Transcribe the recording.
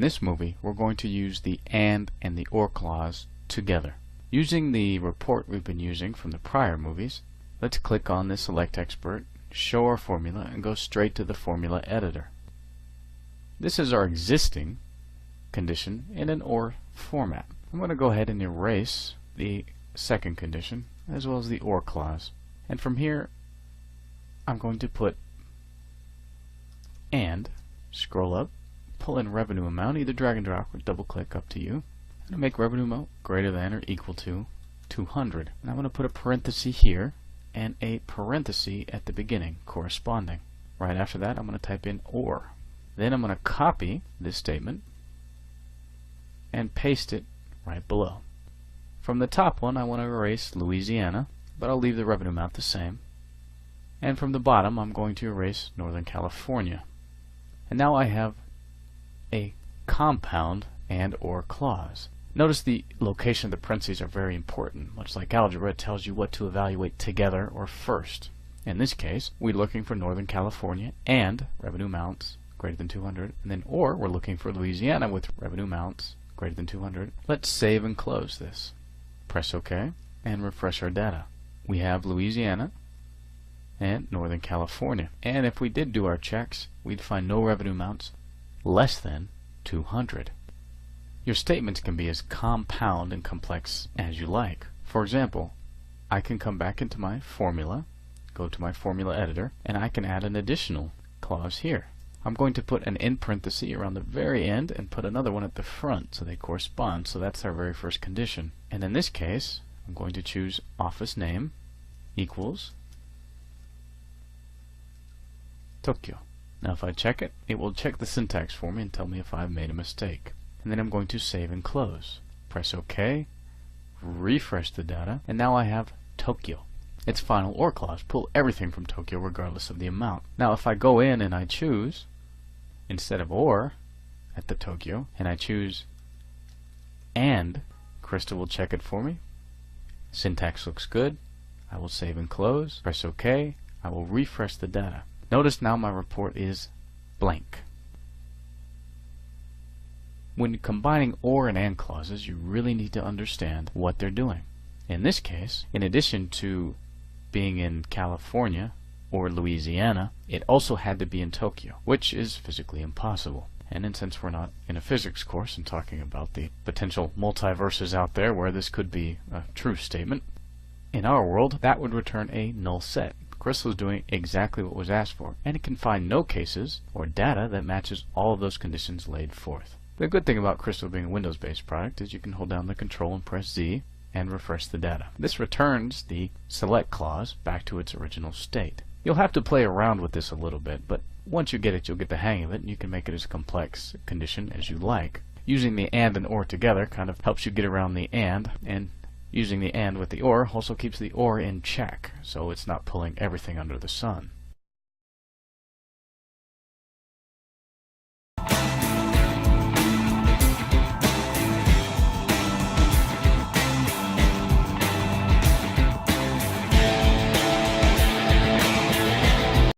this movie, we're going to use the AND and the OR clause together. Using the report we've been using from the prior movies, let's click on the Select Expert, show our formula, and go straight to the formula editor. This is our existing condition in an OR format. I'm going to go ahead and erase the second condition as well as the OR clause. And from here, I'm going to put AND, scroll up, pull in revenue amount, either drag and drop or double click, up to you. I'm going to make revenue amount greater than or equal to 200. And I'm going to put a parenthesis here and a parenthesis at the beginning corresponding. Right after that, I'm going to type in OR. Then I'm going to copy this statement and paste it right below. From the top one, I want to erase Louisiana, but I'll leave the revenue amount the same. And from the bottom, I'm going to erase Northern California. And now I have a compound and OR clause. Notice the location of the parentheses are very important. Much like algebra, it tells you what to evaluate together or first. In this case, we're looking for Northern California and revenue amounts greater than 200, and then OR, we're looking for Louisiana with revenue amounts greater than 200. Let's save and close this. Press OK and refresh our data. We have Louisiana and Northern California. And if we did do our checks, we'd find no revenue amounts less than 200. Your statements can be as compound and complex as you like. For example, I can come back into my formula, go to my formula editor, and I can add an additional clause here. I'm going to put an in parenthesis around the very end and put another one at the front so they correspond. So that's our very first condition. And in this case, I'm going to choose office name equals Tokyo. Now if I check it, it will check the syntax for me and tell me if I've made a mistake. And then I'm going to save and close. Press OK, refresh the data, and now I have Tokyo. Its final OR clause, pull everything from Tokyo regardless of the amount. Now if I go in and I choose, instead of OR at the Tokyo, and I choose AND, Crystal will check it for me. Syntax looks good. I will save and close, press OK, I will refresh the data. Notice now my report is blank. When combining OR and AND clauses, you really need to understand what they're doing. In this case, in addition to being in California or Louisiana, it also had to be in Tokyo, which is physically impossible. And since we're not in a physics course and talking about the potential multiverses out there where this could be a true statement, in our world that would return a null set. Crystal is doing exactly what was asked for, and it can find no cases or data that matches all of those conditions laid forth. The good thing about Crystal being a Windows-based product is you can hold down the Control and press Z and refresh the data. This returns the select clause back to its original state. You'll have to play around with this a little bit, but once you get it, you'll get the hang of it, and you can make it as complex a condition as you like. Using the AND and OR together kind of helps you get around the and using the AND with the OR also keeps the OR in check, so it's not pulling everything under the sun.